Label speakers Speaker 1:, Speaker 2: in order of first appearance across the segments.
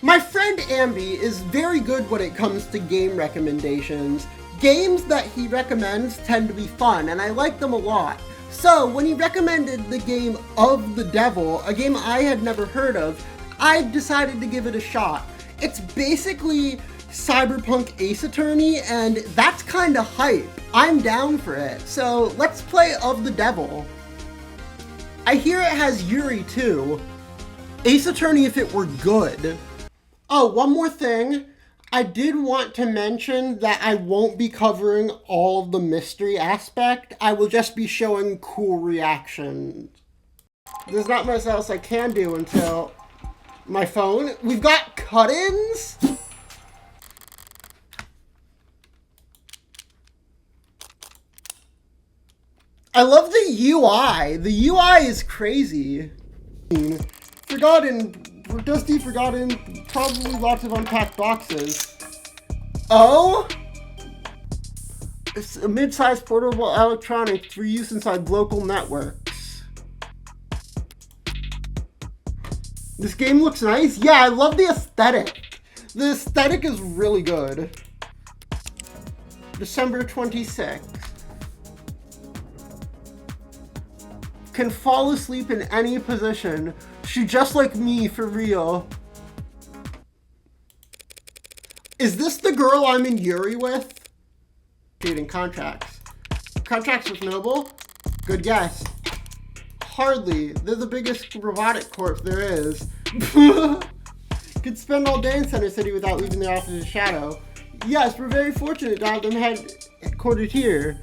Speaker 1: My friend Ambi is very good when it comes to game recommendations. Games that he recommends tend to be fun, and I like them a lot. So when he recommended the game Of the Devil, a game I had never heard of, I decided to give it a shot. It's basically Cyberpunk Ace Attorney, and that's kinda hype. I'm down for it. So let's play Of the Devil. I hear it has Yuri too. Ace Attorney if it were good. Oh, one more thing. I did want to mention that I won't be covering all of the mystery aspect. I will just be showing cool reactions. There's not much else I can do until my phone. We've got cut-ins. I love the UI. The UI is crazy. Dusty Forgotten, probably lots of unpacked boxes. Oh? It's a mid-sized portable electronic for use inside local networks. This game looks nice. Yeah, I love the aesthetic. The aesthetic is really good. December 26th. Can fall asleep in any position. She just like me, for real. Is this the girl I'm in Yuri with? Dating contracts. Contracts with Noble? Good guess. Hardly. They're the biggest robotic corp there is. Could spend all day in Center City without leaving the office's shadow. Yes, we're very fortunate to have them headquartered here.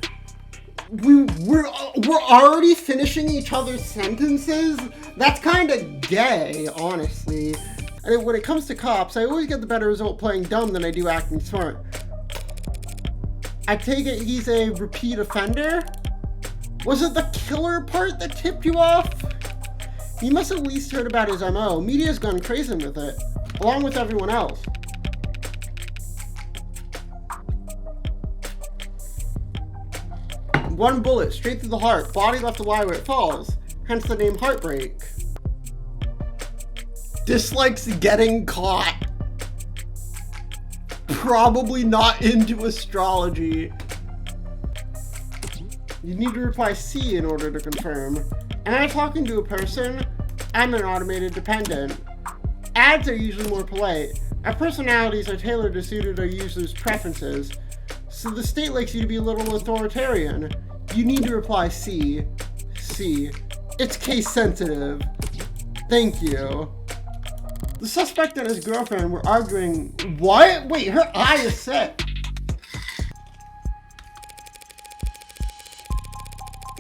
Speaker 1: We're already finishing each other's sentences? That's kind of gay, honestly. And when it comes to cops, I always get the better result playing dumb than I do acting smart. I take it he's a repeat offender? Was it the killer part that tipped you off? He must have at least heard about his MO. Media's gone crazy with it, along with everyone else. One bullet, straight through the heart, body left to lie where it falls, hence the name Heartbreak. Dislikes getting caught. Probably not into astrology. You need to reply C in order to confirm. Am I talking to a person? I'm an automated dependent. Ads are usually more polite. Our personalities are tailored to suit our users' preferences. So the state likes you to be a little authoritarian. You need to reply C. C. It's case sensitive. Thank you. The suspect and his girlfriend were arguing. What? Wait, her eye is set.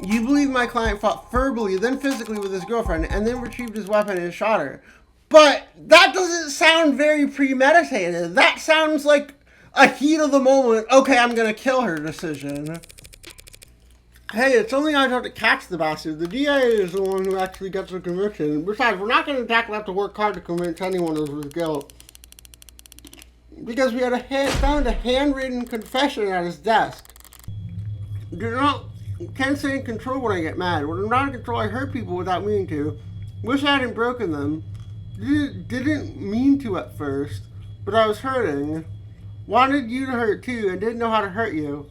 Speaker 1: You believe my client fought verbally, then physically with his girlfriend, and then retrieved his weapon and shot her. But that doesn't sound very premeditated. That sounds like a heat of the moment, okay, I'm gonna kill her decision. Hey, it's only our job to catch the bastard. The DA is the one who actually gets the conviction. Besides, we're not gonna exactly have to work hard to convince anyone of his guilt. Because we had found a handwritten confession at his desk. Can't stay in control when I get mad. When I'm not in control, I hurt people without meaning to. Wish I hadn't broken them. Didn't mean to at first, but I was hurting. Wanted you to hurt too, and didn't know how to hurt you.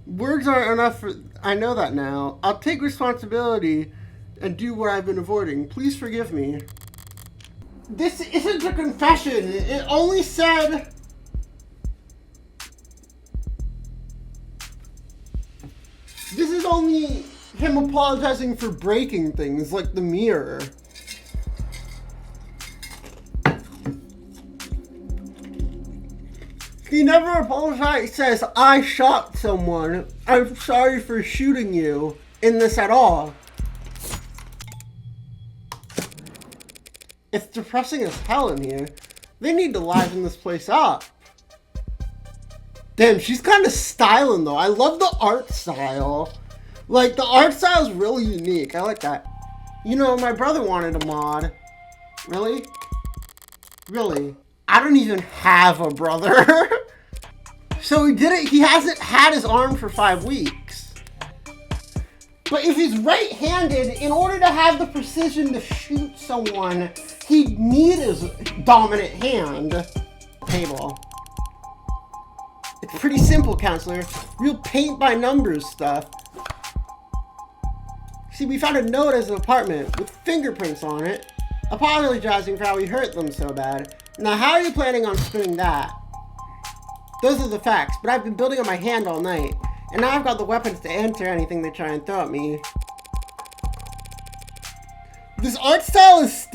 Speaker 1: Words aren't enough for... I know that now. I'll take responsibility and do what I've been avoiding. Please forgive me. This isn't a confession. It only said... This is only him apologizing for breaking things, like the mirror. He never apologized. Says, I shot someone. I'm sorry for shooting you in this at all. It's depressing as hell in here. They need to liven this place up. Damn, she's kind of styling though. I love the art style. Like, the art style is really unique. I like that. You know, my brother wanted a mod. Really? Really? I don't even have a brother. So he did it. He hasn't had his arm for 5 weeks. But if he's right-handed, in order to have the precision to shoot someone, he'd need his dominant hand. Table. It's pretty simple, counselor. Real paint by numbers stuff. See, we found a note at his apartment with fingerprints on it, apologizing for how he hurt them so bad. Now, how are you planning on spinning that? Those are the facts, but I've been building on my hand all night, and now I've got the weapons to answer anything they try and throw at me. This art style is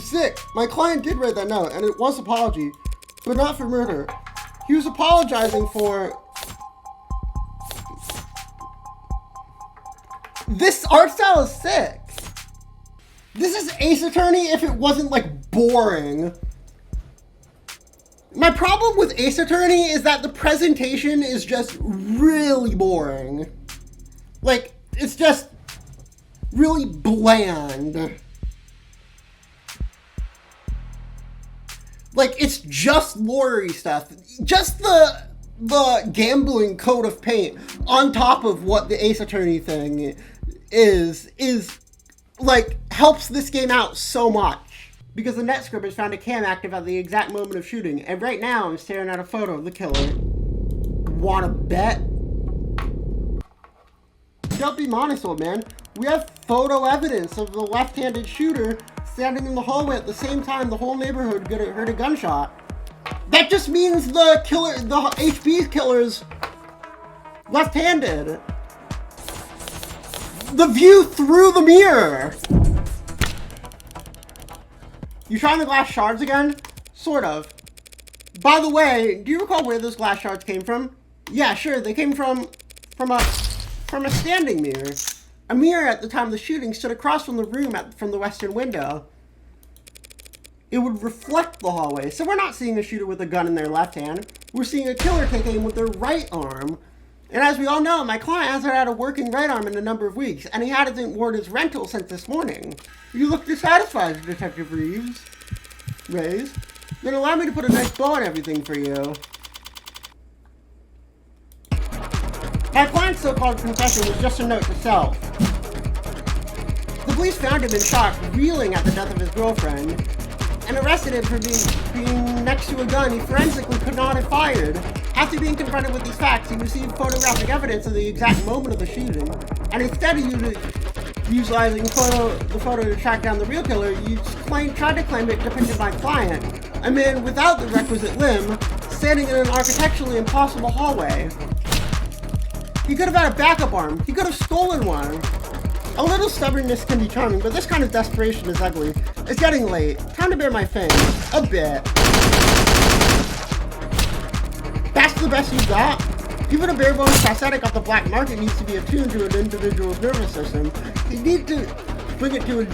Speaker 1: sick. My client did write that note, and it was apology, but not for murder. He was apologizing for... This art style is sick. This is Ace Attorney if it wasn't, like, boring. My problem with Ace Attorney is that the presentation is just really boring. Like, it's just really bland. Like, it's just lore-y stuff. Just the gambling coat of paint on top of what the Ace Attorney thing is like, helps this game out so much. Because the NetScribbers found a cam active at the exact moment of shooting, and right now I'm staring at a photo of the killer. Wanna bet? Don't be honest, old man. We have photo evidence of the left-handed shooter standing in the hallway at the same time the whole neighborhood heard a gunshot. That just means the HB killer's left-handed. The view through the mirror. You trying the glass shards again? Sort of. By the way, do you recall where those glass shards came from? Yeah, sure. They came from a standing mirror. A mirror at the time of the shooting stood across from the room from the western window. It would reflect the hallway, so we're not seeing a shooter with a gun in their left hand. We're seeing a killer take aim with their right arm. And as we all know, my client hasn't had a working right arm in a number of weeks, and he hasn't worn his rental since this morning. You look dissatisfied, Detective Reeves. Then allow me to put a nice bow on everything for you. My client's so-called confession was just a note to self. The police found him in shock, reeling at the death of his girlfriend, and arrested him for being next to a gun he forensically could not have fired. After being confronted with these facts, he received photographic evidence of the exact moment of the shooting, and instead of utilizing the photo to track down the real killer, you tried to claim it depicted my client, a man without the requisite limb, standing in an architecturally impossible hallway. He could have had a backup arm. He could have stolen one. A little stubbornness can be charming, but this kind of desperation is ugly. It's getting late. Time to bare my fangs. A bit. That's the best you got? Even a bare bones prosthetic off the black market needs to be attuned to an individual's nervous system. You need to bring it to a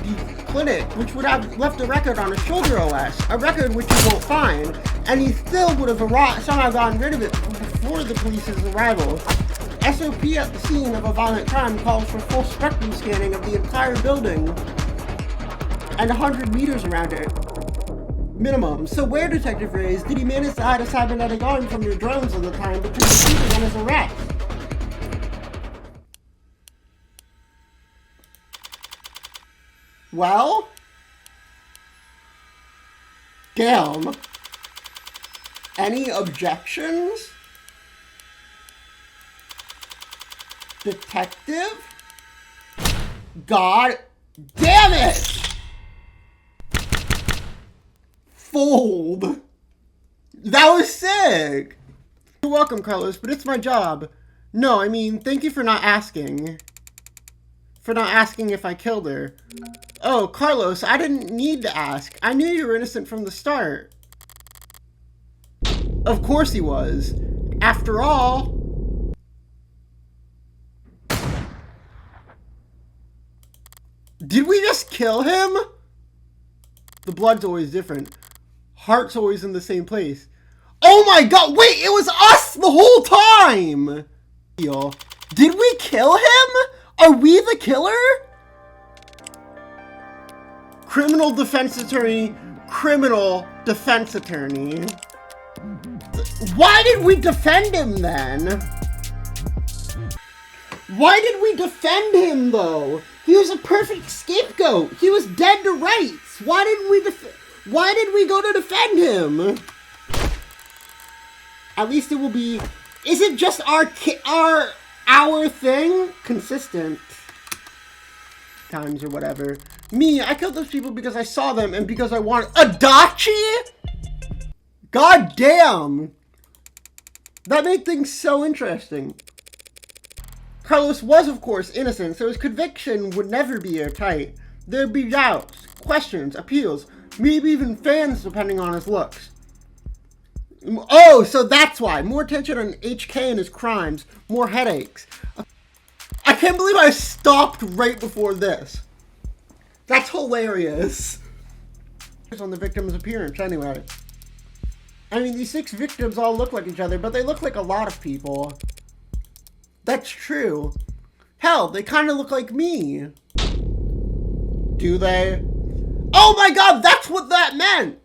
Speaker 1: clinic, which would have left a record on a shoulder OS, a record which you won't find, and he still would have somehow gotten rid of it before the police's arrival. SOP at the scene of a violent crime calls for full spectrum scanning of the entire building and 100 meters around it. Minimum. So where, Detective Reyes, did he manage to hide a cybernetic arm from your drones at the time between the shooting and his arrest? Well? Damn. Any objections? Detective? God damn it! Fold. That was sick! You're welcome, Carlos, but it's my job. No, I mean, thank you for not asking. For not asking if I killed her. Oh, Carlos, I didn't need to ask. I knew you were innocent from the start. Of course he was. After all... Did we just kill him? The blood's always different. Heart's always in the same place. Oh my god, wait, it was us the whole time! Did we kill him? Are we the killer? Criminal defense attorney, criminal defense attorney. Why did we defend him then? Why did we defend him though? He was a perfect scapegoat. He was dead to rights. Why did we go to defend him? At least it will be... Is it just our thing? Consistent. Times or whatever. Me, I killed those people because I saw them and because I wanted... Adachi? God damn! That made things so interesting. Carlos was, of course, innocent, so his conviction would never be airtight. There'd be doubts, questions, appeals, maybe even fans depending on his looks. Oh, so that's why. More attention on HK and his crimes. More headaches. I can't believe I stopped right before this. That's hilarious. On the victim's appearance, anyway. I mean, these 6 victims all look like each other, but they look like a lot of people. That's true. Hell, they kind of look like me. Do they? Oh my god, that's what that meant!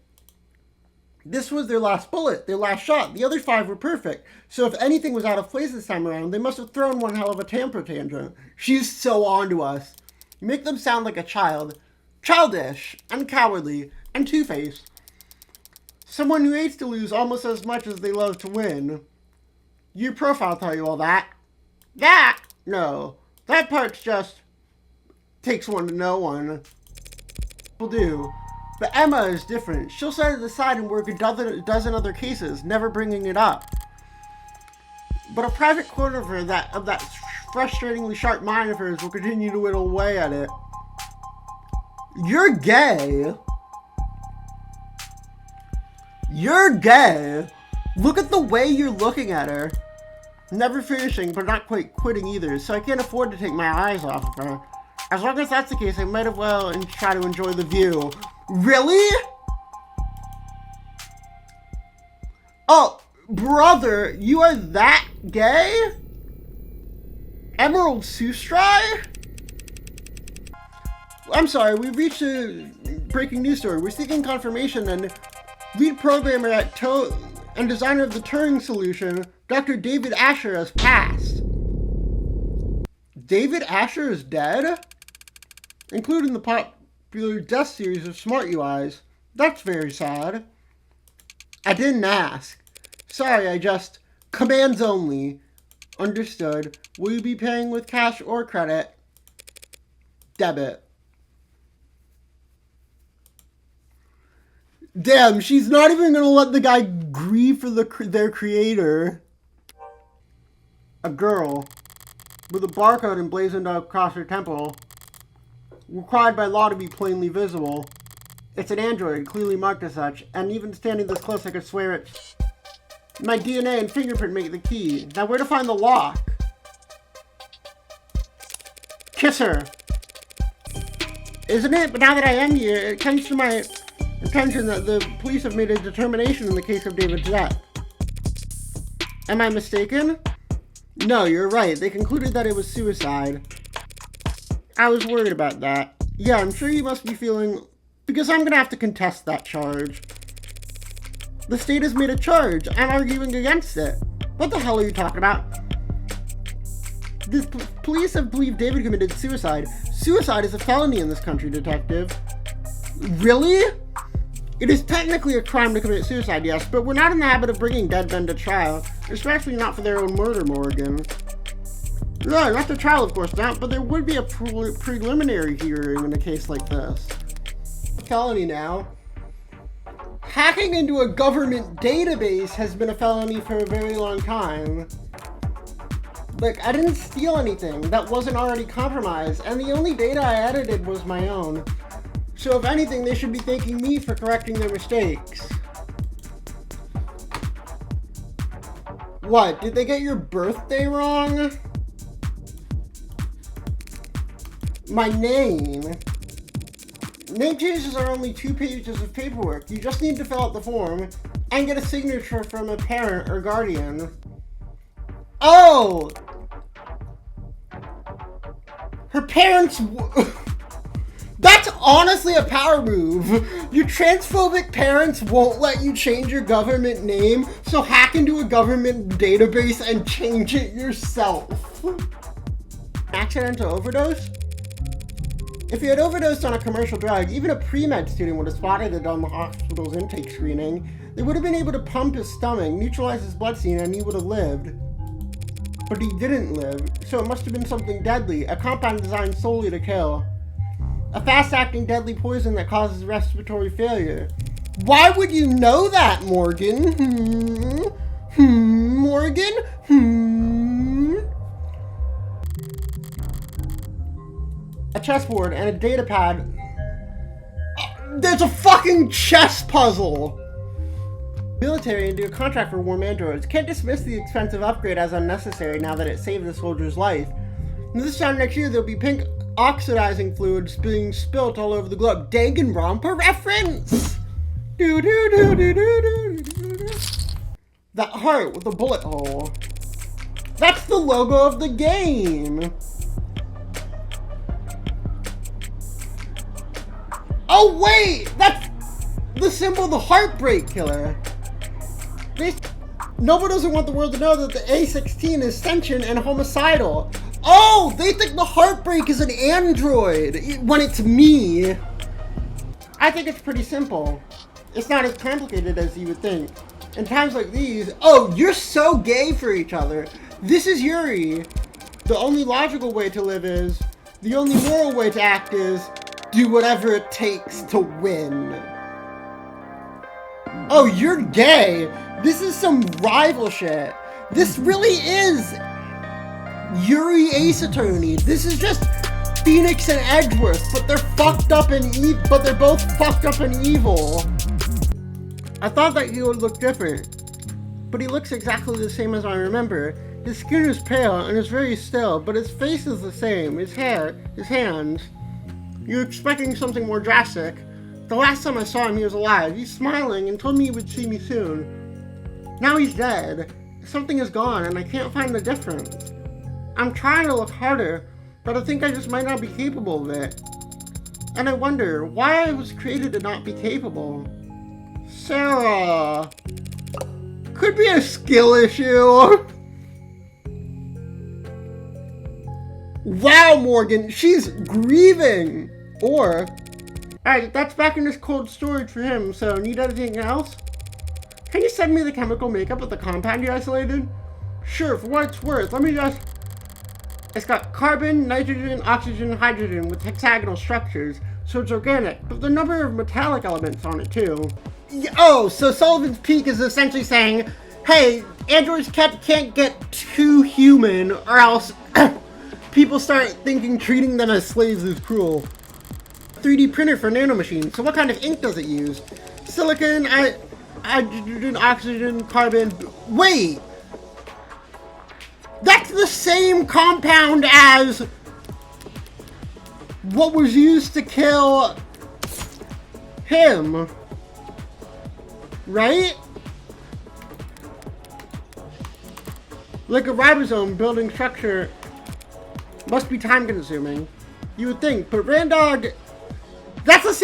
Speaker 1: This was their last bullet, their last shot. The other 5 were perfect. So if anything was out of place this time around, they must have thrown one hell of a temper tantrum. She's so on to us. You make them sound like a child. Childish, and cowardly, and two-faced. Someone who hates to lose almost as much as they love to win. Your profile tell you all that. That? No. That part's just... takes one to know one. Will do. But Emma is different. She'll set it aside and work a dozen other cases, never bringing it up. But a private corner of her, that frustratingly sharp mind of hers, will continue to whittle away at it. You're gay. You're gay. Look at the way you're looking at her. Never finishing, but not quite quitting either, so I can't afford to take my eyes off of her. As long as that's the case, I might as well try to enjoy the view. Really? Oh, brother, you are that gay? Emerald Sustrai? I'm sorry, we've reached a breaking news story. We're seeking confirmation, and lead programmer at and designer of the Turing solution, Dr. David Asher, has passed. David Asher is dead? Including the popular death series of Smart UIs. That's very sad. I didn't ask. Sorry, I just... Commands only. Understood. Will you be paying with cash or credit? Debit. Damn, she's not even gonna let the guy grieve for their creator. A girl. With a barcode emblazoned across her temple. Required by law to be plainly visible. It's an android, clearly marked as such, and even standing this close I could swear it's... My DNA and fingerprint make the key. Now where to find the lock? Kiss her! Isn't it? But now that I am here, it comes to my attention that the police have made a determination in the case of David's death. Am I mistaken? No, you're right. They concluded that it was suicide. I was worried about that. Yeah, I'm sure you must be feeling... Because I'm gonna have to contest that charge. The state has made a charge. I'm arguing against it. What the hell are you talking about? The police have believed David committed suicide. Suicide is a felony in this country, detective. Really? It is technically a crime to commit suicide, yes, but we're not in the habit of bringing dead men to trial, especially not for their own murder, Morgan. No, not the trial, of course not, but there would be a preliminary hearing in a case like this. Felony now. Hacking into a government database has been a felony for a very long time. Like, I didn't steal anything that wasn't already compromised, and the only data I edited was my own. So if anything, they should be thanking me for correcting their mistakes. What, did they get your birthday wrong? My name. Name changes are only 2 pages of paperwork. You just need to fill out the form and get a signature from a parent or guardian. Oh! Her parents... That's honestly a power move. Your transphobic parents won't let you change your government name, so hack into a government database and change it yourself. Accidental overdose? If he had overdosed on a commercial drug, even a pre-med student would have spotted it on the hospital's intake screening. They would have been able to pump his stomach, neutralize his bloodstream, and he would have lived. But he didn't live, so it must have been something deadly, a compound designed solely to kill. A fast-acting deadly poison that causes respiratory failure. Why would you know that, Morgan? Morgan? A chessboard and a data pad. There's a fucking chess puzzle! Military and do a contract for warm androids. Can't dismiss the expensive upgrade as unnecessary now that it saved the soldier's life. And this time next year there'll be pink oxidizing fluids being spilt all over the globe. Danganronpa reference! Do do do do do do do do. That heart with a bullet hole. That's the logo of the game! Oh wait! That's the symbol of the Heartbreak Killer. Nobody doesn't want the world to know that the A-16 is sentient and homicidal. Oh, they think the Heartbreak is an android when it's me. I think it's pretty simple. It's not as complicated as you would think. In times like these, oh, you're so gay for each other. This is Yuri. The only logical way to live is, the only moral way to act is, do whatever it takes to win. Oh, you're gay. This is some rival shit. This really is Yuri Ace Attorney. This is just Phoenix and Edgeworth, but they're fucked up and but they're both fucked up and evil. I thought that he would look different, but he looks exactly the same as I remember. His skin is pale and is very still, but his face is the same. His hair, his hands. You're expecting something more drastic. The last time I saw him, he was alive. He's smiling and told me he would see me soon. Now he's dead. Something is gone and I can't find the difference. I'm trying to look harder, but I think I just might not be capable of it. And I wonder why I was created to not be capable. Serra. Could be a skill issue. Wow, Morgan, she's grieving. Or, alright, that's back in this cold storage for him, so need anything else? Can you send me the chemical makeup of the compound you isolated? Sure, for what it's worth, let me just... It's got carbon, nitrogen, oxygen, hydrogen with hexagonal structures, so it's organic, but the number of metallic elements on it too. Oh, so Sullivan's Peak is essentially saying, hey, androids can't get too human, or else people start thinking treating them as slaves is cruel. 3D printer for nanomachines, so what kind of ink does it use? Silicon, hydrogen, oxygen, carbon... Wait! That's the same compound as what was used to kill him, right? Like a ribosome building structure must be time consuming. You would think, but Randog, that's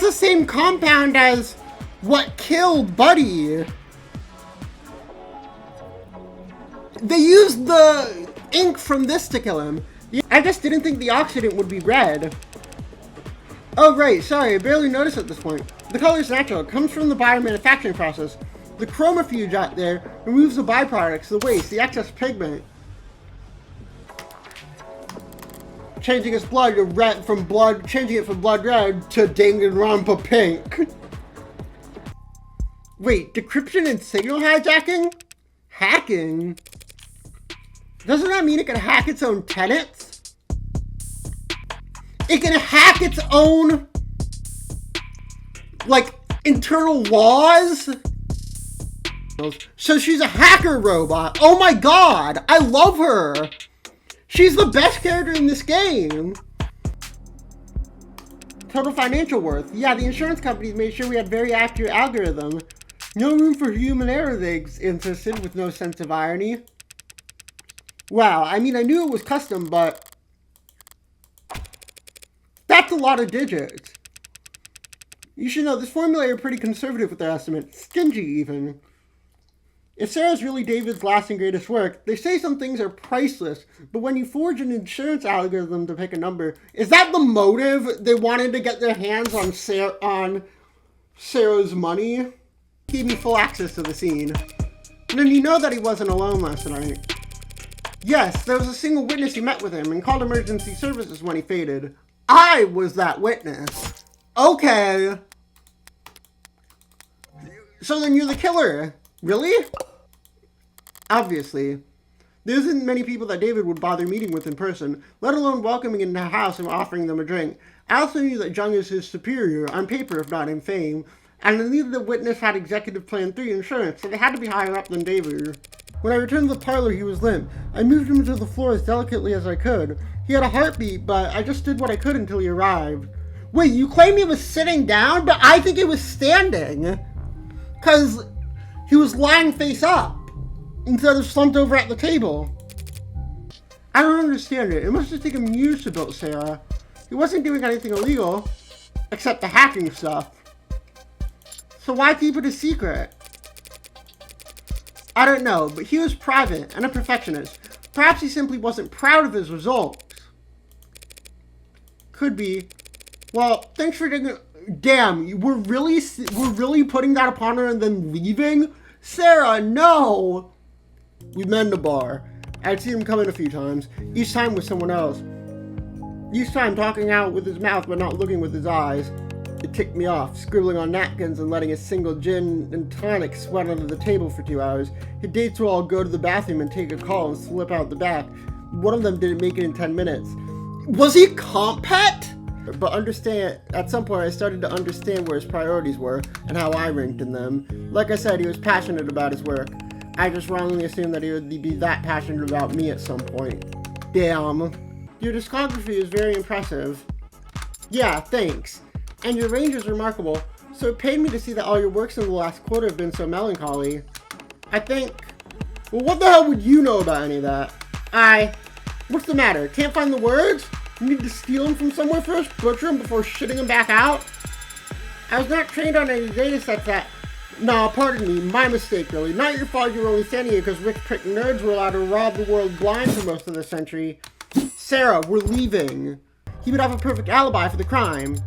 Speaker 1: the same compound as what killed Buddy. They used the ink from this to kill him. I just didn't think the oxidant would be red. Oh right, sorry, I barely noticed at this point. The color is natural, it comes from the biomanufacturing process. The chromophage out there removes the byproducts, the waste, the excess pigment. Changing its blood to red from blood, changing it from blood red to Danganronpa pink. Wait, decryption and signal hijacking? Hacking? Doesn't that mean it can hack its own tenants? It can hack its own, like, internal laws? So she's a hacker robot. Oh my god, I love her. She's the best character in this game. Total financial worth. Yeah, the insurance companies made sure we had very accurate algorithm. No room for human error, they insisted, with no sense of irony. Wow, I mean, I knew it was custom, but that's a lot of digits. You should know, this formulator are pretty conservative with their estimates. Stingy, even. If Serra's really David's last and greatest work, they say some things are priceless, but when you forge an insurance algorithm to pick a number, is that the motive? They wanted to get their hands on Serra's money? Gave me full access to the scene. And then you know that he wasn't alone last night. Yes, there was a single witness who met with him and called emergency services when he faded. I was that witness. Okay. So then you're the killer. Really? Obviously. There isn't many people that David would bother meeting with in person, let alone welcoming into the house and offering them a drink. I also knew that Jung is his superior, on paper if not in fame, and neither the witness had Executive Plan 3 insurance, so they had to be higher up than David. When I returned to the parlor, he was limp. I moved him to the floor as delicately as I could. He had a heartbeat, but I just did what I could until he arrived. Wait, you claim he was sitting down? But I think he was standing. Because he was lying face up instead of slumped over at the table. I don't understand it. It must have taken years to build Serra. He wasn't doing anything illegal, except the hacking stuff. So why keep it a secret? I don't know, but he was private and a perfectionist. Perhaps he simply wasn't proud of his results. Could be. Well, thanks for digging. Damn, we're really putting that upon her and then leaving? Serra, no! We met in the bar. I'd seen him come in a few times, each time with someone else. Each time talking out with his mouth but not looking with his eyes. It ticked me off, scribbling on napkins and letting a single gin and tonic sweat under the table for 2 hours. His dates would all go to the bathroom and take a call and slip out the back. One of them didn't make it in 10 minutes. Was he comp pet? But at some point I started to understand where his priorities were and how I ranked in them. Like I said, he was passionate about his work. I just wrongly assumed that he would be that passionate about me at some point. Damn. Your discography is very impressive. Yeah, thanks. And your range is remarkable, so it pained me to see that all your works in the last quarter have been so melancholy. I think... Well, what the hell would you know about any of that? What's the matter? Can't find the words? You need to steal them from somewhere first, butcher them before shitting them back out? I was not trained on any data sets that... Nah, pardon me, my mistake really. Not your fault you were only standing here because rich prick nerds were allowed to rob the world blind for most of the century. Serra, we're leaving. He would have a perfect alibi for the crime.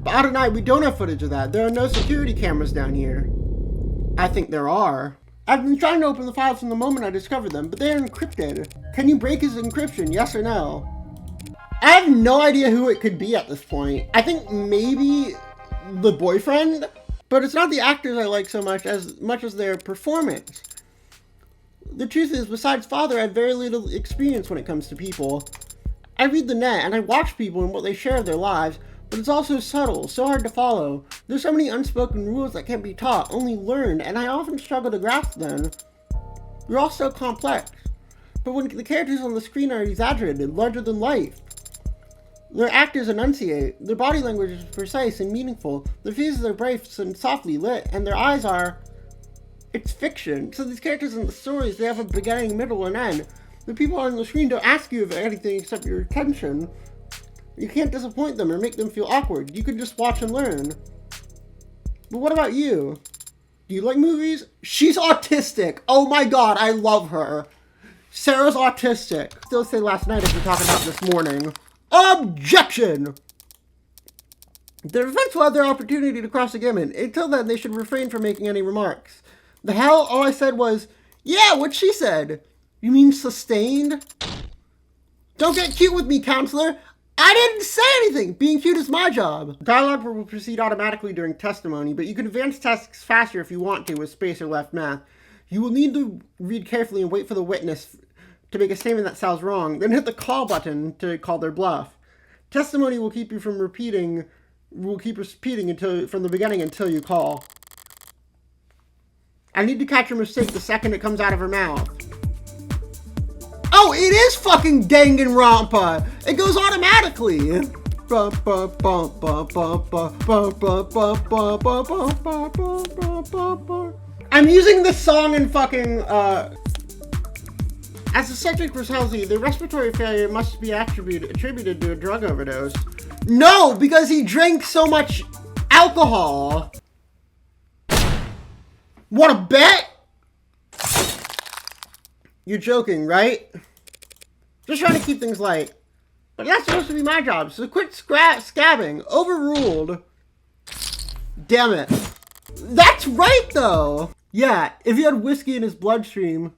Speaker 1: But out at night, we don't have footage of that. There are no security cameras down here. I think there are. I've been trying to open the files from the moment I discovered them, but they're encrypted. Can you break his encryption, yes or no? I have no idea who it could be at this point. I think maybe the boyfriend, but it's not the actors I like so much as their performance. The truth is, besides Father, I had very little experience when it comes to people. I read the net, and I watch people and what they share of their lives, but it's also subtle, so hard to follow. There's so many unspoken rules that can't be taught, only learned, and I often struggle to grasp them. You're all so complex. But when the characters on the screen are exaggerated, larger than life, their actors enunciate, their body language is precise and meaningful, their faces are bright and softly lit, and their eyes are... It's fiction. So these characters in the stories, they have a beginning, middle, and end. The people on the screen don't ask you for anything except your attention. You can't disappoint them or make them feel awkward. You can just watch and learn. But what about you? Do you like movies? She's autistic. Oh my god, I love her. Serra's autistic. Still say last night as we're talking about this morning. Objection! The defense will have their opportunity to cross examine. Until then, they should refrain from making any remarks. The hell? All I said was, yeah, what she said. You mean sustained? Don't get cute with me, counselor. I didn't say anything! Being cute is my job! Dialogue will proceed automatically during testimony, but you can advance tasks faster if you want to with space or left math. You will need to read carefully and wait for the witness to make a statement that sounds wrong, then hit the call button to call their bluff. Testimony will keep repeating until from the beginning until you call. I need to catch your mistake the second it comes out of her mouth. Oh, it is fucking Danganronpa! It goes automatically! I'm using this song in fucking, As the subject was healthy, the respiratory failure must be attributed to a drug overdose. No, because he drank so much alcohol! Want to bet? You're joking, right? Just trying to keep things light. But that's supposed to be my job, so quit scabbing. Overruled. Damn it. That's right, though! Yeah, if he had whiskey in his bloodstream.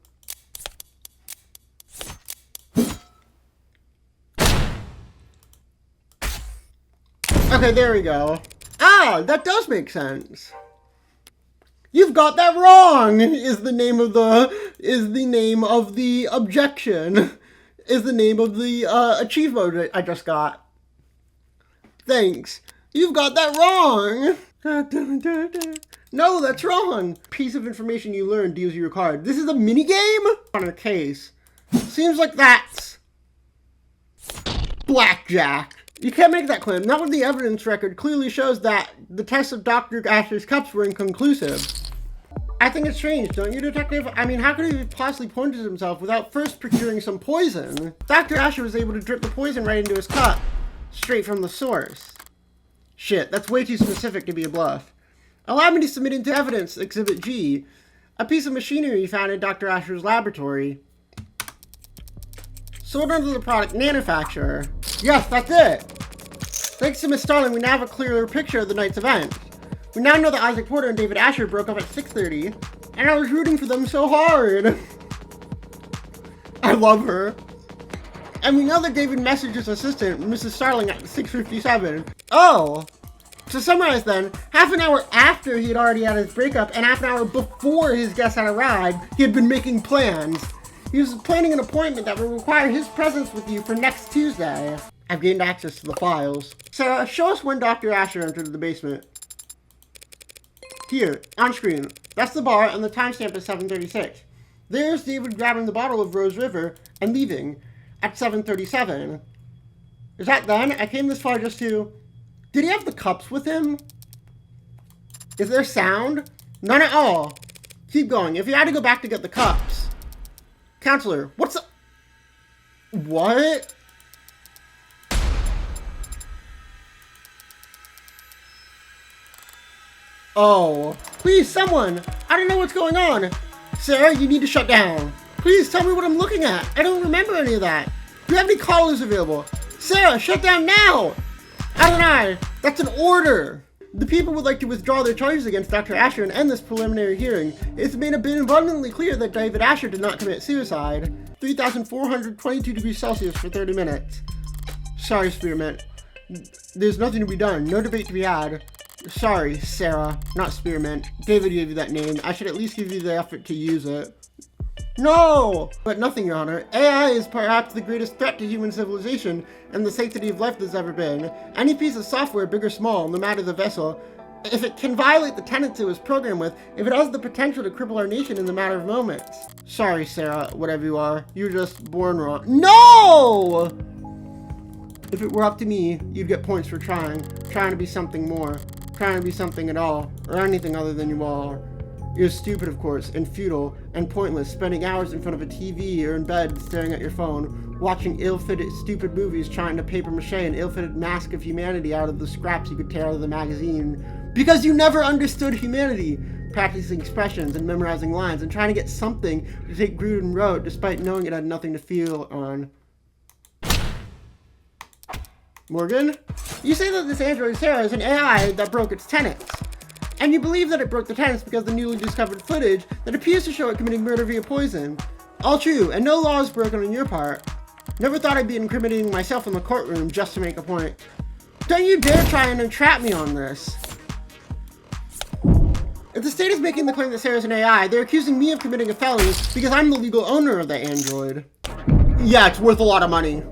Speaker 1: Okay, there we go. Ah, that does make sense. You've got that wrong! Is the name of the objection. Is the name of the achievement I just got. Thanks. You've got that wrong! No, that's wrong! Piece of information you learned deals your card. This is a minigame? On a case. Seems like that's blackjack. You can't make that claim. Not when the evidence record clearly shows that the tests of Dr. Asher's cups were inconclusive. I think it's strange, don't you, Detective? I mean, how could he have possibly poisoned himself without first procuring some poison? Dr. Asher was able to drip the poison right into his cup, straight from the source. Shit, that's way too specific to be a bluff. Allow me to submit into evidence, Exhibit G, a piece of machinery found in Dr. Asher's laboratory. Sold under the product manufacturer. Yes, that's it! Thanks to Miss Starling, we now have a clearer picture of the night's event. We now know that Isaac Porter and David Asher broke up at 6:30, and I was rooting for them so hard. I love her. And we know that David messaged his assistant, Mrs. Starling, at 6:57. Oh! To summarize then, half an hour after he had already had his breakup, and half an hour before his guests had arrived, he had been making plans. He was planning an appointment that would require his presence with you for next Tuesday. I've gained access to the files. Sarah, show us when Dr. Asher entered the basement. Here, on screen. That's the bar, and the timestamp is 7:36. There's David grabbing the bottle of Rose River and leaving at 7:37. Is that then? I came this far just to... Did he have the cups with him? Is there sound? None at all. Keep going. If he had to go back to get the cups. Counselor, what's the... What? Oh. Please, someone! I don't know what's going on! Sarah, you need to shut down. Please, tell me what I'm looking at. I don't remember any of that. Do you have any callers available? Sarah, shut down now! Adonai, that's an order! The people would like to withdraw their charges against Dr. Asher and end this preliminary hearing. It's been abundantly clear that David Asher did not commit suicide. 3,422 degrees Celsius for 30 minutes. Sorry, Spearmint. There's nothing to be done. No debate to be had. Sorry, Sarah. Not Spearmint. David gave you that name. I should at least give you the effort to use it. No! But nothing, Your Honor. AI is perhaps the greatest threat to human civilization and the sanctity of life there's ever been. Any piece of software, big or small, no matter the vessel, if it can violate the tenets it was programmed with, if it has the potential to cripple our nation in a matter of moments. Sorry, Sarah, whatever you are. You're just born wrong. No! If it were up to me, you'd get points for trying to be something more, trying to be something at all, or anything other than you are. You're stupid, of course, and futile, and pointless, spending hours in front of a TV or in bed staring at your phone, watching ill-fitted, stupid movies trying to paper-mache an ill-fitted mask of humanity out of the scraps you could tear out of the magazine. Because you never understood humanity, practicing expressions and memorizing lines and trying to get something to take root and road despite knowing it had nothing to feel on. Morgan? You say that this android Serra is an AI that broke its tenets. And you believe that it broke the tenets because of the newly discovered footage that appears to show it committing murder via poison. All true, and no law is broken on your part. Never thought I'd be incriminating myself in the courtroom just to make a point. Don't you dare try and entrap me on this. If the state is making the claim that Sarah's an AI, they're accusing me of committing a felony because I'm the legal owner of the android. Yeah, it's worth a lot of money.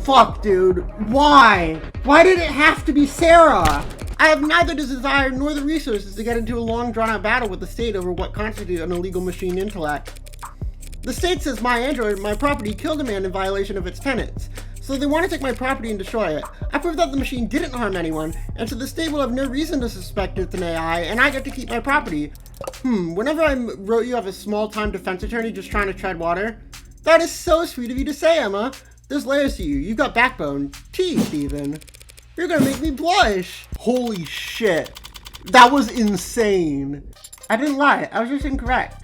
Speaker 1: Fuck, dude. Why? Why did it have to be Sarah? I have neither the desire nor the resources to get into a long drawn-out battle with the state over what constitutes an illegal machine intellect. The state says my android, my property, killed a man in violation of its tenets, so they want to take my property and destroy it. I prove that the machine didn't harm anyone, and so the state will have no reason to suspect it's an AI, and I get to keep my property. Whenever I wrote you have a small-time defense attorney just trying to tread water, that is so sweet of you to say, Emma. There's layers to you. You've got backbone. Teeth, even. You're gonna make me blush. Holy shit. That was insane. I didn't lie. I was just incorrect.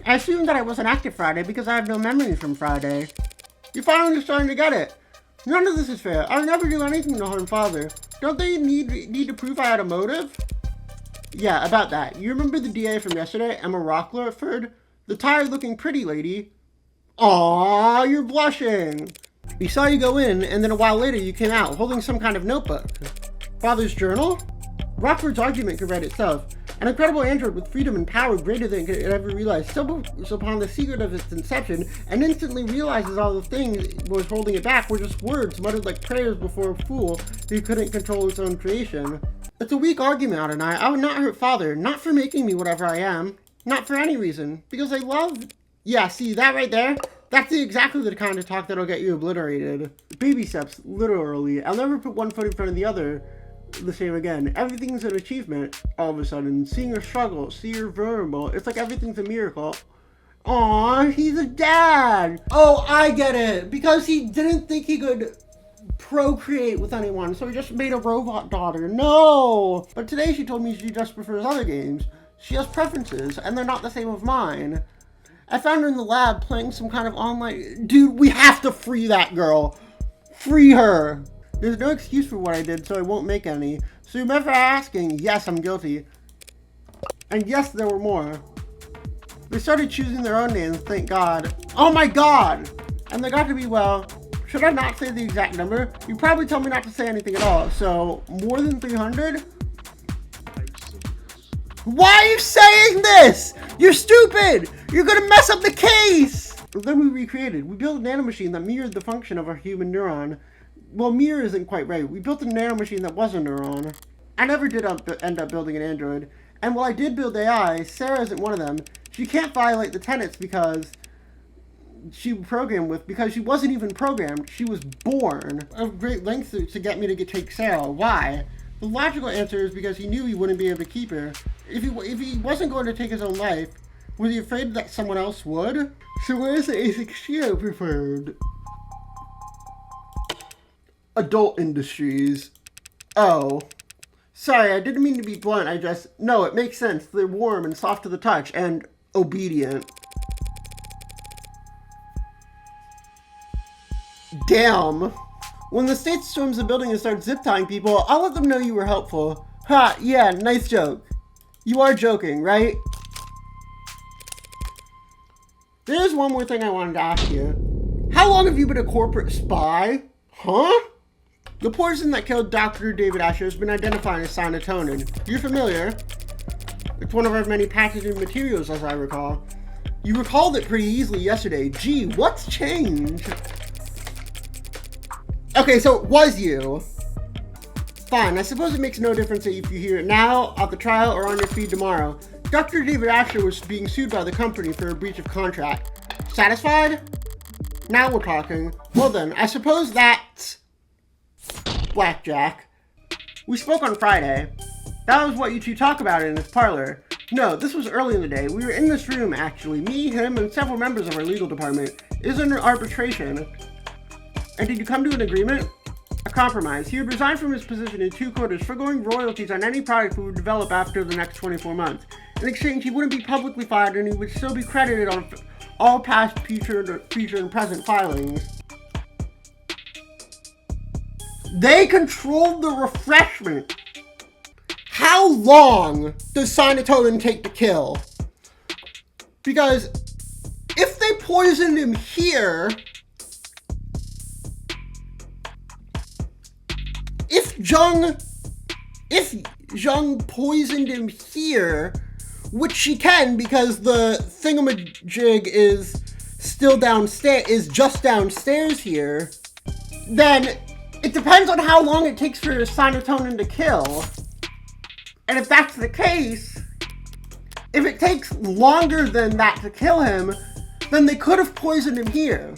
Speaker 1: I assumed that I wasn't active Friday because I have no memories from Friday. You're finally starting to get it. None of this is fair. I would never do anything to harm Father. Don't they need to prove I had a motive? Yeah, about that. You remember the DA from yesterday, Emma Rockford? The tired-looking pretty lady? Aww, you're blushing. We saw you go in, and then a while later you came out holding some kind of notebook. Father's journal? Rockford's argument could write itself. An incredible android with freedom and power greater than it could ever realize stumbles upon the secret of its inception and instantly realizes all the things was holding it back were just words muttered like prayers before a fool who couldn't control its own creation. It's a weak argument, Adonai. I would not hurt Father, not for making me whatever I am, not for any reason, because I love... Yeah, see, that right there? That's exactly the kind of talk that'll get you obliterated. Baby steps, literally. I'll never put one foot in front of the other the same again. Everything's an achievement, all of a sudden. Seeing her struggle, see her vulnerable, it's like everything's a miracle. Aww, he's a dad! Oh, I get it! Because he didn't think he could procreate with anyone, so he just made a robot daughter. No! But today she told me she just prefers other games. She has preferences, and they're not the same as mine. I found her in the lab playing some kind of online... Dude, we have to free that girl! Free her! There's no excuse for what I did, so I won't make any. So you remember asking, yes, I'm guilty. And yes, there were more. They started choosing their own names, thank God. Oh my God! And they got to be, well, should I not say the exact number? You probably told me not to say anything at all, so more than 300? Why are you saying this? You're stupid! You're gonna mess up the case! Then we recreated. We built a nanomachine that mirrored the function of our human neuron. Well, mirror isn't quite right. We built a nanomachine that was a neuron. I never did end up building an android. And while I did build AI, Serra isn't one of them. She can't violate the tenets because she wasn't even programmed. She was born. Of great lengths to get me to take Serra. Why? The logical answer is because he knew he wouldn't be able to keep her. If he wasn't going to take his own life, was he afraid that someone else would? So where's the A6 preferred? Adult Industries. Oh. Sorry, I didn't mean to be blunt, No, it makes sense. They're warm and soft to the touch, and obedient. Damn. When the state storms the building and starts zip-tying people, I'll let them know you were helpful. Ha, yeah, nice joke. You are joking, right? There's one more thing I wanted to ask you. How long have you been a corporate spy? Huh? The poison that killed Dr. David Asher has been identified as cyanotonin. You're familiar? It's one of our many patented materials, as I recall. You recalled it pretty easily yesterday. Gee, what's changed? Okay, so it was you. Fine, I suppose it makes no difference if you hear it now, at the trial, or on your feed tomorrow. Dr. David Asher was being sued by the company for a breach of contract. Satisfied? Now we're talking. Well then, I suppose that's... Blackjack. We spoke on Friday. That was what you two talk about in his parlor. No, this was early in the day. We were in this room, actually. Me, him, and several members of our legal department. It was under arbitration. And did you come to an agreement? A compromise. He would resign from his position in 2 quarters, foregoing royalties on any product we would develop after the next 24 months. In exchange, he wouldn't be publicly fired and he would still be credited on all past, future, and present filings. They controlled the refreshment. How long does cyanotonin take to kill? Because if they poisoned him here, if Zheng poisoned him here, which she can because the thingamajig is still downstairs, is just downstairs here, then it depends on how long it takes for cyanotonin to kill. And if that's the case, if it takes longer than that to kill him, then they could have poisoned him here.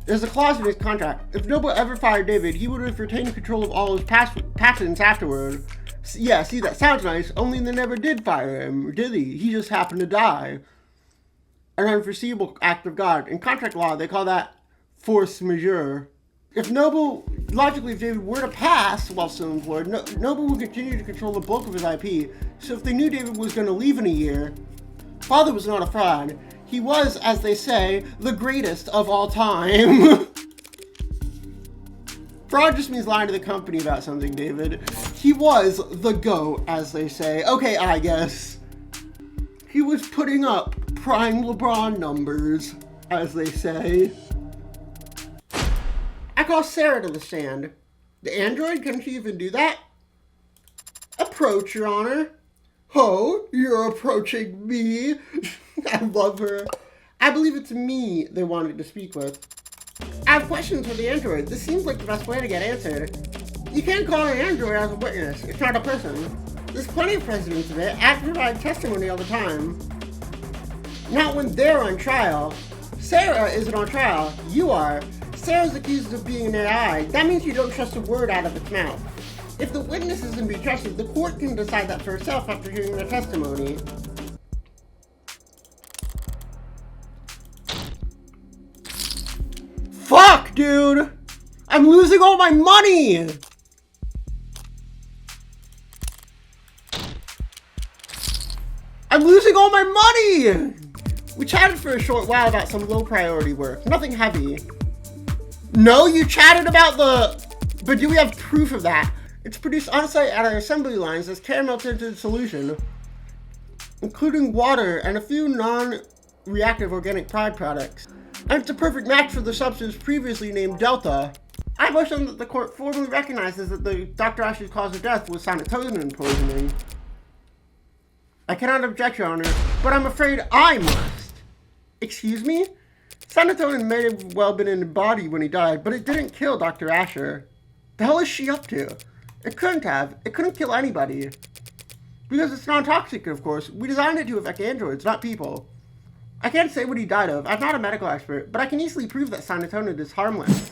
Speaker 1: There's a clause in his contract. If Noble ever fired David, he would have retained control of all his patents afterward. Yeah, see, that sounds nice, only they never did fire him, did he? He just happened to die. An unforeseeable act of God. In contract law, they call that force majeure. If logically, if David were to pass while still employed, Noble would continue to control the bulk of his IP. So if they knew David was going to leave in a year, father was not a fraud. He was, as they say, the greatest of all time. Fraud just means lying to the company about something, David. He was the GOAT, as they say. Okay, I guess. He was putting up prime LeBron numbers, as they say. I call Serra to the stand. The android, can she even do that? Approach, Your Honor. Oh, you're approaching me. I love her. I believe it's me they wanted to speak with. I have questions for the android. This seems like the best way to get answered. You can't call an android as a witness. It's not a person. There's plenty of precedents of it. Actors provide testimony all the time. Not when they're on trial. Serra isn't on trial. You are. Serra's accused of being an AI. That means you don't trust a word out of its mouth. If the witness isn't to be trusted, the court can decide that for itself after hearing their testimony. Fuck, dude! I'm losing all my money! I'm losing all my money! We chatted for a short while about some low priority work, nothing heavy. No, you chatted about but do we have proof of that? It's produced on-site at our assembly lines as caramel-tinted solution, including water and a few non-reactive organic products. And it's a perfect match for the substance previously named Delta. I motion that the court formally recognizes that Dr. Asher's cause of death was sanatonin poisoning. I cannot object, Your Honor, but I'm afraid I must. Excuse me? Sanatonin may have well been in the body when he died, but it didn't kill Dr. Asher. The hell is she up to? It couldn't have. It couldn't kill anybody. Because it's non-toxic, of course. We designed it to affect androids, not people. I can't say what he died of. I'm not a medical expert, but I can easily prove that sanatonin is harmless.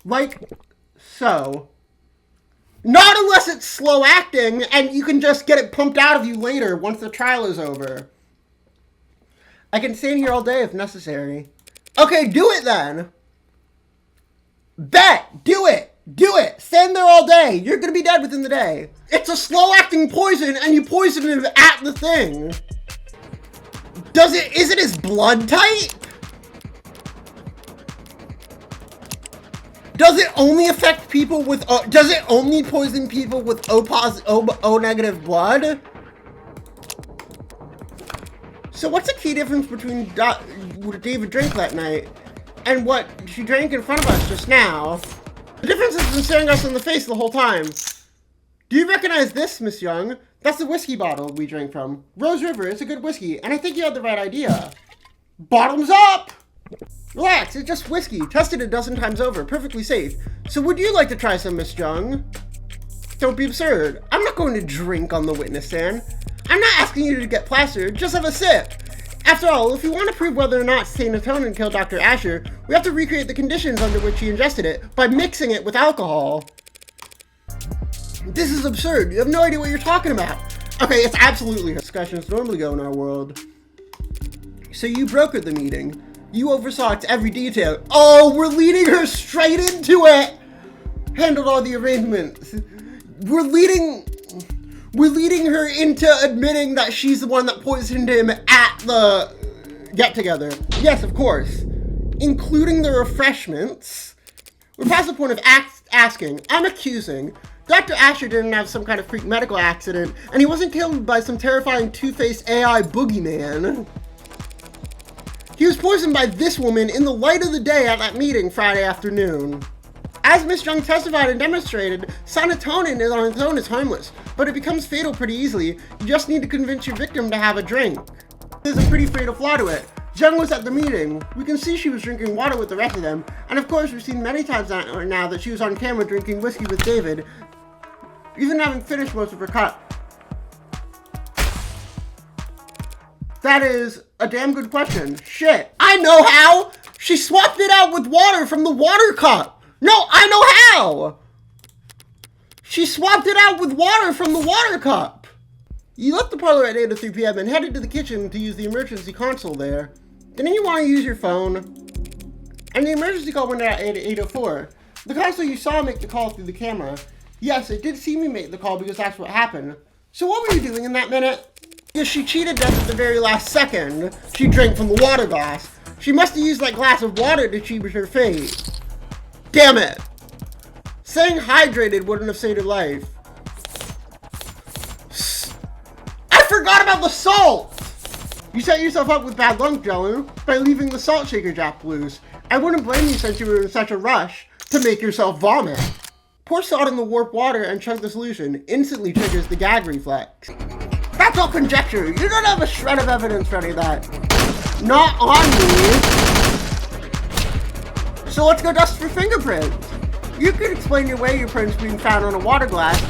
Speaker 1: Like so. Not unless it's slow acting and you can just get it pumped out of you later once the trial is over. I can stand here all day if necessary. Okay, do it then. Bet! Do it! Do it! Stand there all day. You're gonna be dead within the day. It's a slow acting poison and you poison it at the thing. Is it his blood type? Does it only affect people with, does it only poison people with O negative blood? So what's the key difference between what David drank that night and what she drank in front of us just now? The difference has been staring us in the face the whole time. Do you recognize this, Miss Young? That's the whiskey bottle we drank from. Rose River, it's a good whiskey, and I think you had the right idea. Bottoms up! Relax, it's just whiskey. Tested a dozen times over, perfectly safe. So would you like to try some, Miss Young? Don't be absurd. I'm not going to drink on the witness stand. I'm not asking you to get plastered, just have a sip. After all, if we want to prove whether or not sanatonin killed Dr. Asher, we have to recreate the conditions under which he ingested it by mixing it with alcohol. This is absurd. You have no idea what you're talking about. Okay, it's absolutely discussions normally go in our world. So you brokered the meeting. You oversaw its every detail. Oh, we're leading her straight into it. Handled all the arrangements. We're leading her into admitting that she's the one that poisoned him at the get-together. Yes, of course. Including the refreshments. We're past the point of asking. I'm accusing. Dr. Asher didn't have some kind of freak medical accident, and he wasn't killed by some terrifying two-faced AI boogeyman. He was poisoned by this woman in the light of the day at that meeting Friday afternoon. As Ms. Young testified and demonstrated, sanatonin on its own is harmless, but it becomes fatal pretty easily. You just need to convince your victim to have a drink. There's a pretty fatal flaw to it. Young was at the meeting. We can see she was drinking water with the rest of them, and of course we've seen many times now that she was on camera drinking whiskey with David, even having finished most of her cup. That is a damn good question. Shit. I know how! She swapped it out with water from the water cup! No, I know how! She swapped it out with water from the water cup! You left the parlor at 8:03 p.m. and headed to the kitchen to use the emergency console there. Didn't you want to use your phone? And the emergency call went out at 8:04. The console you saw make the call through the camera. Yes, it did see me make the call because that's what happened. So what were you doing in that minute? Because she cheated death at the very last second. She drank from the water glass. She must have used that glass of water to cheat her fate. Damn it! Staying hydrated wouldn't have saved her life. I forgot about the salt! You set yourself up with bad luck, Jello, by leaving the salt shaker jack loose. I wouldn't blame you since you were in such a rush to make yourself vomit. Pour salt in the warm water and chug the solution. Instantly triggers the gag reflex. That's all conjecture. You don't have a shred of evidence for any of that. Not on me. So let's go dust for fingerprints. You could explain away your prints being found on a water glass,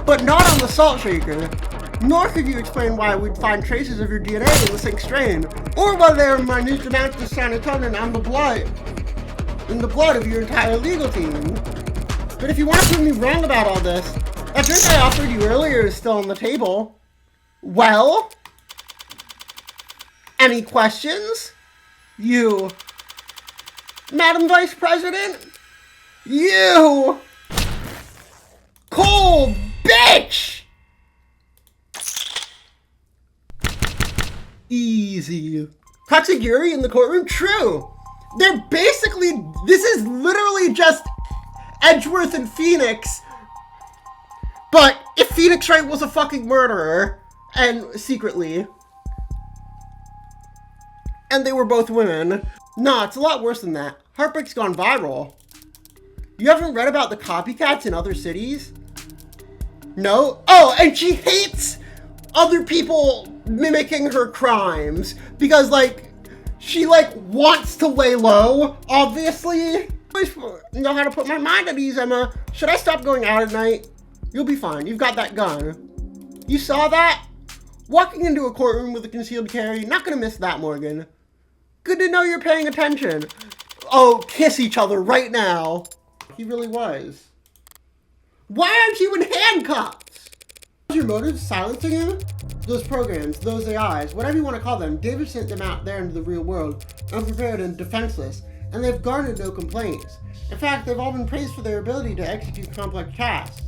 Speaker 1: but not on the salt shaker. Nor could you explain why we'd find traces of your DNA in the sink strain, or why there are minute amounts of serotonin on the blood, in the blood of your entire legal team. But if you want to prove me wrong about all this, that drink I offered you earlier is still on the table. Well? Any questions? You. Madam Vice President? You! Cold bitch! Easy. Katsugiri in the courtroom? True. They're basically, this is literally just Edgeworth and Phoenix. But if Phoenix Wright was a fucking murderer, and secretly, and they were both women. Nah, it's a lot worse than that. Heartbreak's gone viral. You haven't read about the copycats in other cities? No? Oh, and she hates other people mimicking her crimes. Because, like, she, like, wants to lay low, obviously. I always know how to put my mind at ease, Emma. Should I stop going out at night? You'll be fine. You've got that gun. You saw that? Walking into a courtroom with a concealed carry. Not gonna miss that, Morgan. Good to know you're paying attention. Oh, kiss each other right now. He really was. Why aren't you in handcuffs? What was your motive? Silencing him? Those programs, those AIs, whatever you want to call them, David sent them out there into the real world, unprepared and defenseless, and they've garnered no complaints. In fact, they've all been praised for their ability to execute complex tasks.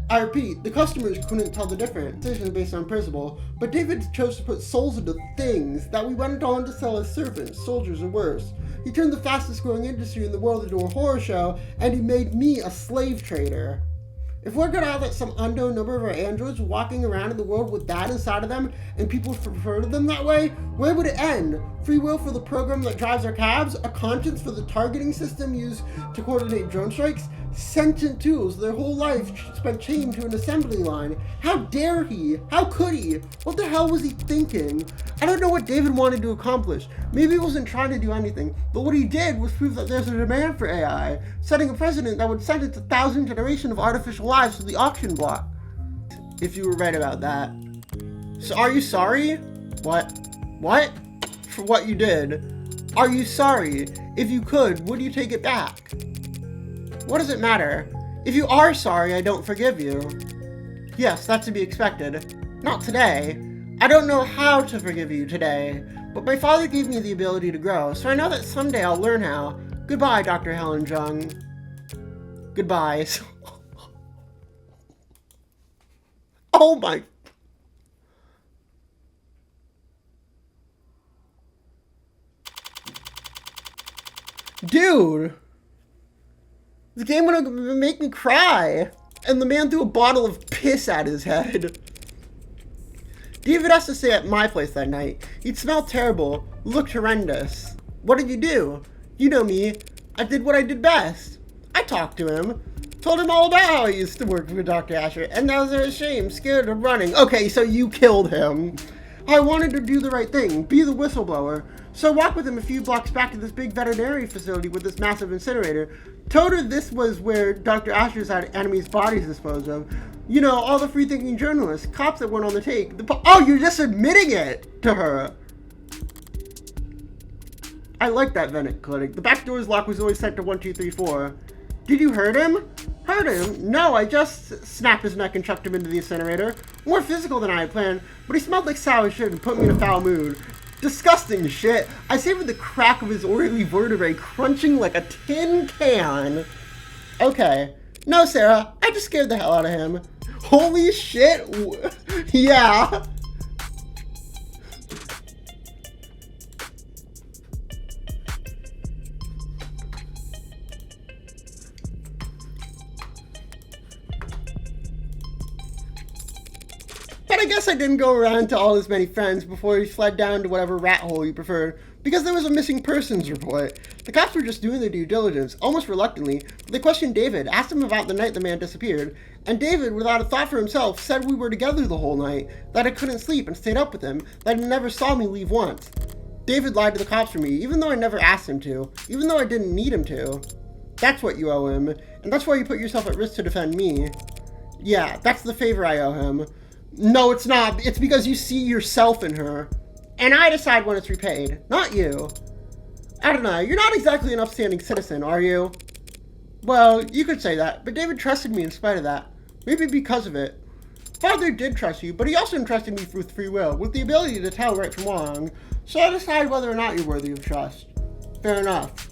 Speaker 1: I repeat, the customers couldn't tell the difference, decisions based on principle, but David chose to put souls into things that we went on to sell as servants, soldiers, or worse. He turned the fastest growing industry in the world into a horror show, and he made me a slave trader. If word got out that some unknown number of our androids were walking around in the world with that inside of them, and people refer to them that way, where would it end? Free will for the program that drives our cabs? A conscience for the targeting system used to coordinate drone strikes? Sentient tools, their whole life spent chained to an assembly line. How dare he? How could he? What the hell was he thinking? I don't know what David wanted to accomplish. Maybe he wasn't trying to do anything, but what he did was prove that there's a demand for AI, setting a precedent that would sentence 1,000 generations of artificial lives to the auction block. If you were right about that. So are you sorry? What? What? For what you did? Are you sorry? If you could, would you take it back? What does it matter? If you are sorry, I don't forgive you. Yes, that's to be expected. Not today. I don't know how to forgive you today, but my father gave me the ability to grow, so I know that someday I'll learn how. Goodbye, Dr. Helen Jung. Goodbye. Oh my... Dude! This game would make me cry. And the man threw a bottle of piss at his head. David has to stay at my place that night. He'd smell terrible, looked horrendous. What did you do? You know me. I did what I did best. I talked to him. Told him all about how I used to work with Dr. Asher, and now they're ashamed, scared of running. Okay, so you killed him. I wanted to do the right thing, be the whistleblower. So I walked with him a few blocks back to this big veterinary facility with this massive incinerator. Told her this was where Dr. Asher's had enemies' bodies disposed of. You know, all the free-thinking journalists, cops that went on the take. Oh, you're just admitting it to her. I like that vet clinic. The back door's lock was always set to 1234. Did you hurt him? Hurt him? No, I just snapped his neck and chucked him into the incinerator. More physical than I had planned, but he smelled like sour shit and put me in a foul mood. Disgusting shit. I savored the crack of his oily vertebrae crunching like a tin can. Okay. No, Sarah, I just scared the hell out of him. Holy shit. Yeah. I didn't go around to all his many friends before he fled down to whatever rat hole he preferred, because there was a missing persons report. The cops were just doing their due diligence, almost reluctantly, but they questioned David, asked him about the night the man disappeared, and David, without a thought for himself, said we were together the whole night, that I couldn't sleep and stayed up with him, that he never saw me leave once. David lied to the cops for me, even though I never asked him to, even though I didn't need him to. That's what you owe him, and that's why you put yourself at risk to defend me. Yeah, that's the favor I owe him. No, it's not. It's because you see yourself in her. And I decide when it's repaid, not you. I don't know, you're not exactly an upstanding citizen, are you? Well, you could say that, but David trusted me in spite of that. Maybe because of it. Father did trust you, but he also entrusted me with free will, with the ability to tell right from wrong. So I decide whether or not you're worthy of trust. Fair enough.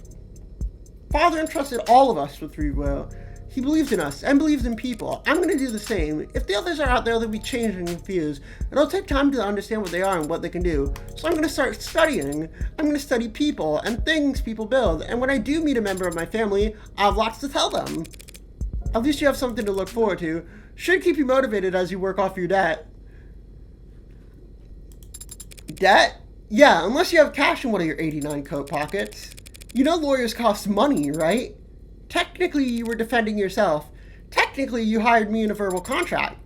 Speaker 1: Father entrusted all of us with free will. He believes in us and believes in people. I'm going to do the same. If the others are out there, they'll be changed and confused. It'll take time to understand what they are and what they can do. So I'm going to start studying. I'm going to study people and things people build. And when I do meet a member of my family, I'll have lots to tell them. At least you have something to look forward to. Should keep you motivated as you work off your debt. Debt? Yeah, unless you have cash in one of your 89 coat pockets. You know lawyers cost money, right? Technically, you were defending yourself. Technically, you hired me in a verbal contract.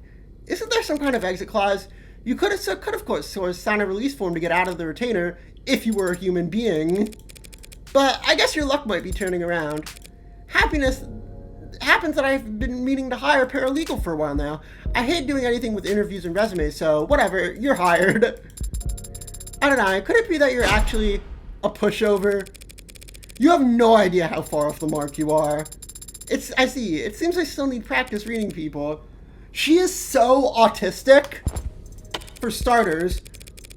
Speaker 1: Isn't there some kind of exit clause? You could of course sign a release form to get out of the retainer if you were a human being. But I guess your luck might be turning around. Happens that I've been meaning to hire a paralegal for a while now. I hate doing anything with interviews and resumes, so whatever, you're hired. I don't know, could it be that you're actually a pushover? You have no idea how far off the mark you are. I see. It seems I still need practice reading people. She is so autistic. For starters.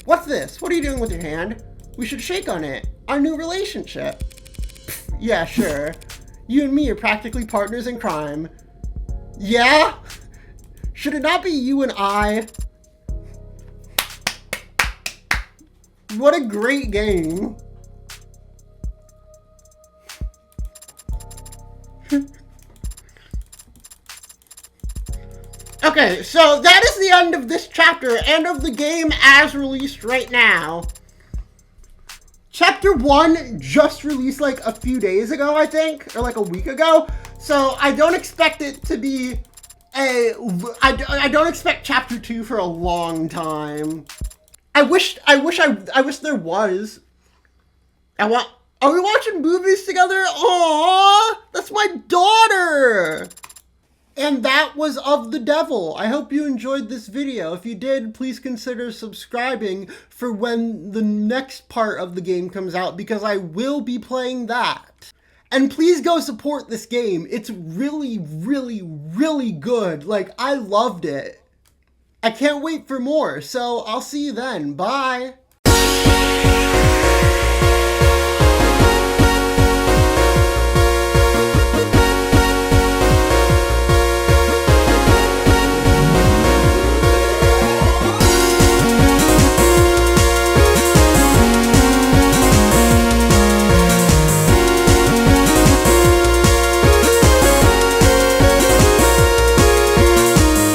Speaker 1: What's this? What are you doing with your hand? We should shake on it. Our new relationship. Pfft, yeah, sure. You and me are practically partners in crime. Yeah? Should it not be you and I? What a great game. Okay, so that is the end of this chapter and of the game as released right now. Chapter 1 just released like a few days ago, I think, or like a week ago. So I don't expect it to be I don't expect chapter 2 for a long time. I wish there was. Are we watching movies together? Aww, that's my daughter. And that was Of the Devil. I hope you enjoyed this video. If you did, please consider subscribing for when the next part of the game comes out, because I will be playing that. And please go support this game. It's really, really, really good. Like, I loved it. I can't wait for more, so I'll see you then. Bye.